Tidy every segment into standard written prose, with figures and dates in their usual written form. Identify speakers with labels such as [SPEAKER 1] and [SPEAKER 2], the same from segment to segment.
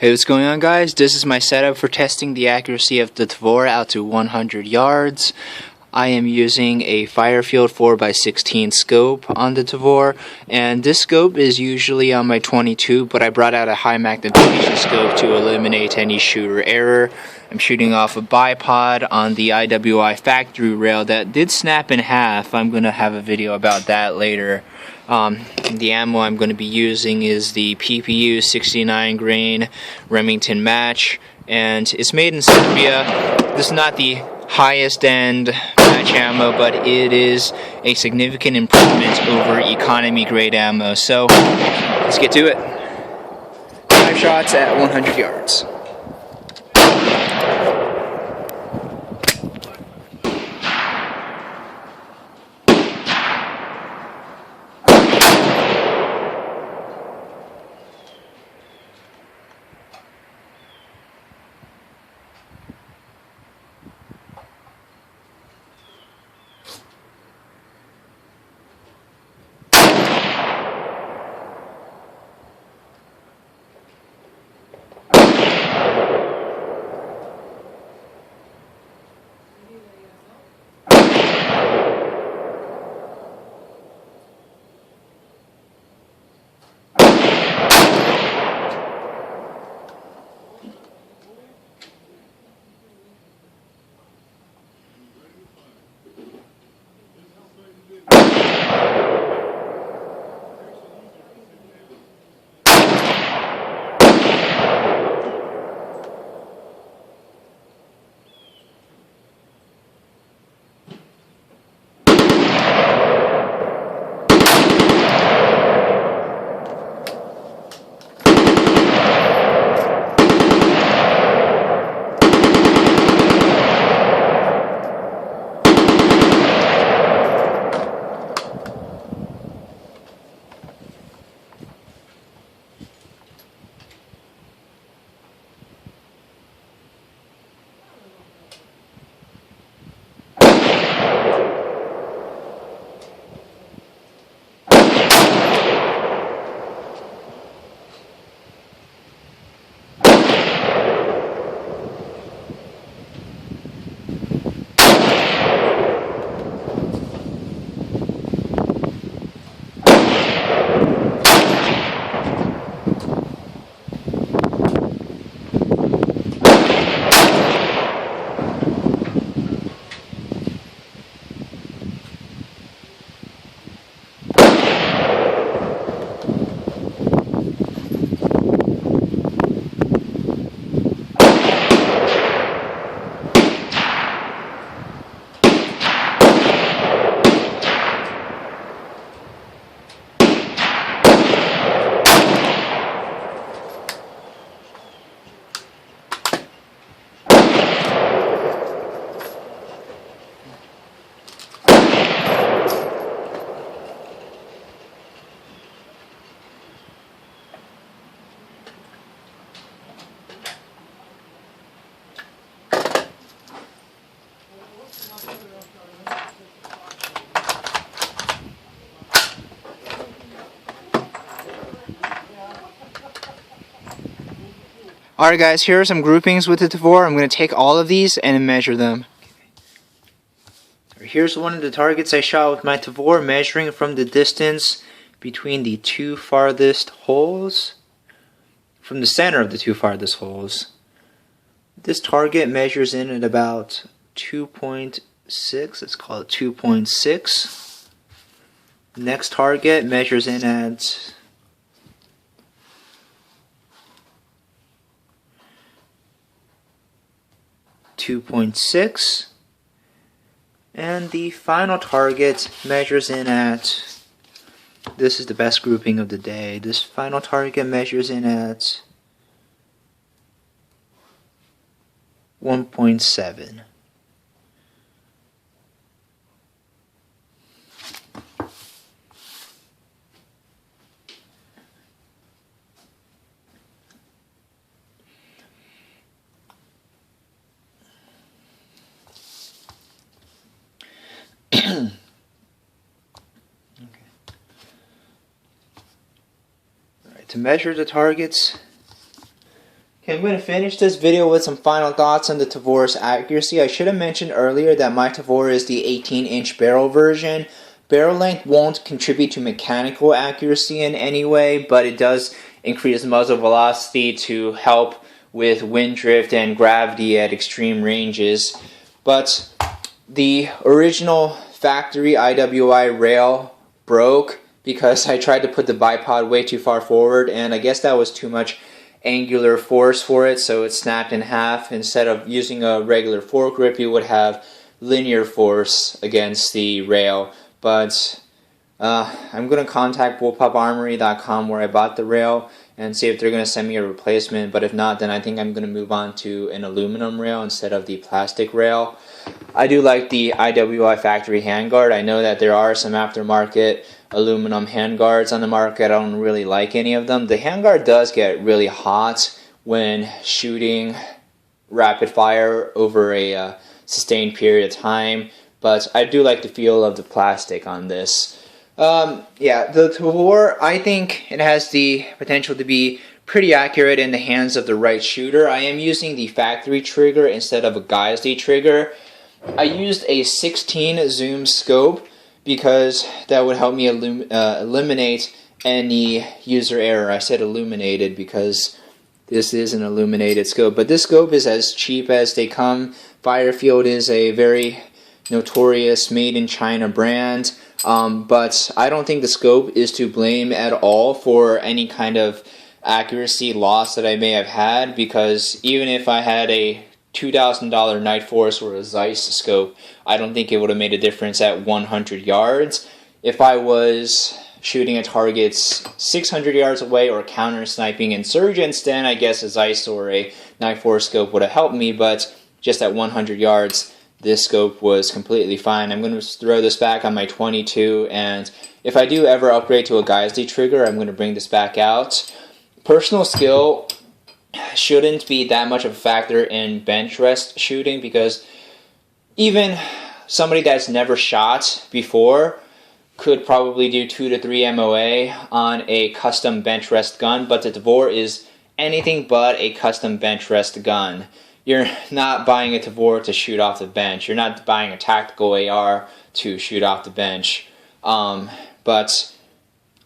[SPEAKER 1] Hey, what's going on, guys? This is my setup for testing the accuracy of the Tavor out to 100 yards. I am using a Firefield 4x16 scope on the Tavor, and this scope is usually on my 22, but I brought out a high magnification scope to eliminate any shooter error. I'm shooting off a bipod on the Iwi Factory rail that did snap in half. I'm going to have a video about that later. The ammo I'm going to be using is the PPU 69 grain Remington match, and it's made in Serbia. This is not the highest end match ammo, but it is a significant improvement over economy grade ammo. So let's get to it. 5 shots at 100 yards. Alright guys, here are some groupings with the Tavor. I'm going to take all of these and measure them. Here's one of the targets I shot with my Tavor, measuring from the distance between the two farthest holes, from the center of the two farthest holes. This target measures in at about 2.6, let's call it 2.6. Next target measures in at 2.6, and the final target measures in at, this is the best grouping of the day, this final target measures in at 1.7. To measure the targets, Okay, I'm going to finish this video with some final thoughts on the Tavor's accuracy. I should have mentioned earlier that my Tavor is the 18-inch barrel version. Barrel length won't contribute to mechanical accuracy in any way, but it does increase muzzle velocity to help with wind drift and gravity at extreme ranges. But the original factory IWI rail broke because I tried to put the bipod way too far forward, and I guess that was too much angular force for it, so it snapped in half. Instead of using a regular fork grip, you would have linear force against the rail. But I'm going to contact bullpuparmory.com where I bought the rail and see if they're going to send me a replacement. But if not, then I think I'm going to move on to an aluminum rail instead of the plastic rail. I do like the Iwi Factory Handguard. I know that there are some aftermarket aluminum handguards on the market. I don't really like any of them. The handguard does get really hot when shooting rapid fire over a sustained period of time, but I do like the feel of the plastic on this. Yeah, the Tavor, I think it has the potential to be pretty accurate in the hands of the right shooter. I am using the factory trigger instead of a Geissele trigger. I used a 16 zoom scope because that would help me eliminate any user error. I said illuminated because this is an illuminated scope, but this scope is as cheap as they come. Firefield is a very notorious made in China brand, but I don't think the scope is to blame at all for any kind of accuracy loss that I may have had, because even if I had a $2,000 Night Force or a Zeiss scope, I don't think it would have made a difference at 100 yards. If I was shooting at targets 600 yards away or counter sniping insurgents, then I guess a Zeiss or a Night Force scope would have helped me, but just at 100 yards, this scope was completely fine. I'm going to throw this back on my 22, and if I do ever upgrade to a Geissele trigger, I'm going to bring this back out. Personal skill shouldn't be that much of a factor in bench rest shooting, because even somebody that's never shot before could probably do 2 to 3 MOA on a custom bench rest gun, but the Tavor is anything but a custom bench rest gun. You're not buying a Tavor to shoot off the bench. You're not buying a tactical AR to shoot off the bench. But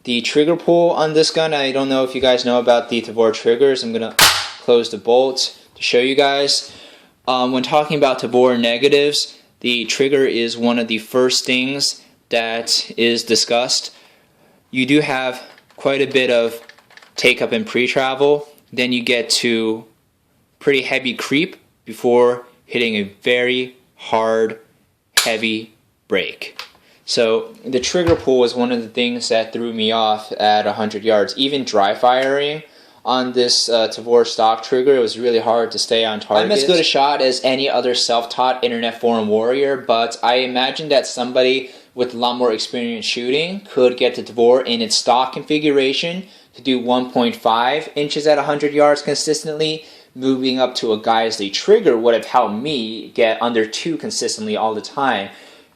[SPEAKER 1] the trigger pull on this gun, I don't know if you guys know about the Tavor triggers. I'm going to close the bolt to show you guys. When talking about Tavor negatives, the trigger is one of the first things that is discussed. You do have quite a bit of take up in pre-travel. Then you get to pretty heavy creep before hitting a very hard, heavy break. So the trigger pull was one of the things that threw me off at 100 yards. Even dry firing on this Tavor stock trigger, it was really hard to stay on target. I'm as good a shot as any other self-taught internet forum warrior, but I imagine that somebody with a lot more experience shooting could get the Tavor in its stock configuration to do 1.5 inches at 100 yards consistently. Moving up to a Geissele trigger would have helped me get under 2 consistently all the time.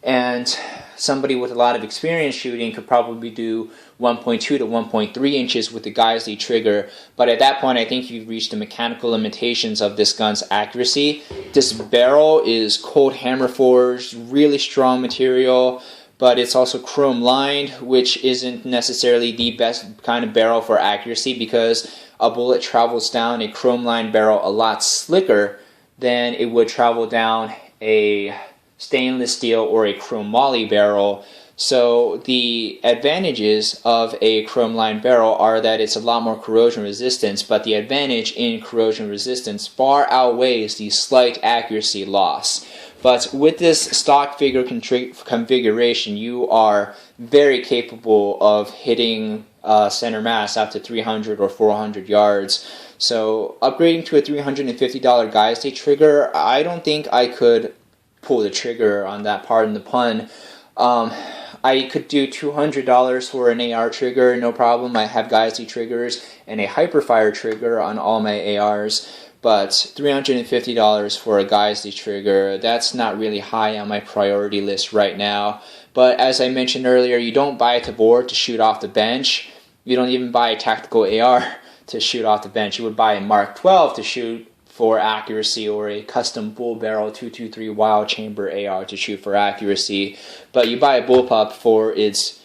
[SPEAKER 1] And somebody with a lot of experience shooting could probably do 1.2 to 1.3 inches with the Geissele trigger. But at that point, I think you've reached the mechanical limitations of this gun's accuracy. This barrel is cold hammer forged, really strong material, but it's also chrome lined, which isn't necessarily the best kind of barrel for accuracy, because a bullet travels down a chrome lined barrel a lot slicker than it would travel down a stainless steel or a chromoly barrel. So the advantages of a chrome lined barrel are that it's a lot more corrosion resistance, but the advantage in corrosion resistance far outweighs the slight accuracy loss. But with this stock figure configuration, you are very capable of hitting center mass out to 300 or 400 yards. So upgrading to a $350 Geissele trigger, I don't think I could pull the trigger on that, pardon the pun. I could do $200 for an AR trigger, no problem. I have Geissele triggers and a Hyperfire trigger on all my ARs. But $350 for a Geissele trigger, that's not really high on my priority list right now. But as I mentioned earlier, you don't buy a Tavor to shoot off the bench. You don't even buy a tactical AR to shoot off the bench. You would buy a Mark 12 to shoot for accuracy, or a custom bull barrel 223 wild chamber AR to shoot for accuracy. But you buy a bullpup for its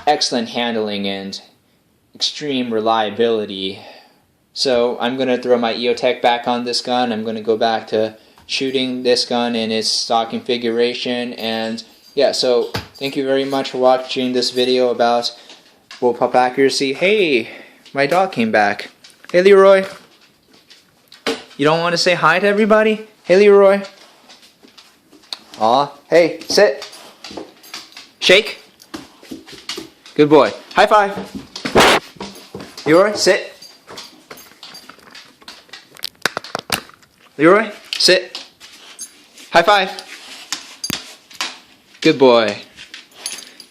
[SPEAKER 1] excellent handling and extreme reliability. So I'm going to throw my EOTech back on this gun. I'm going to go back to shooting this gun in its stock configuration. And yeah, so thank you very much for watching this video about bullpup accuracy. Hey, my dog came back. Hey, Leroy. You don't want to say hi to everybody? Hey, Leroy. Aw, hey, sit. Shake. Good boy. High five. Leroy, sit. Leroy, sit. High five. Good boy.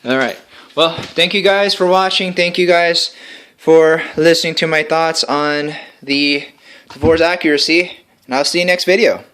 [SPEAKER 1] Alright. Well, thank you guys for watching. Thank you guys for listening to my thoughts on the Tavor's accuracy. And I'll see you next video.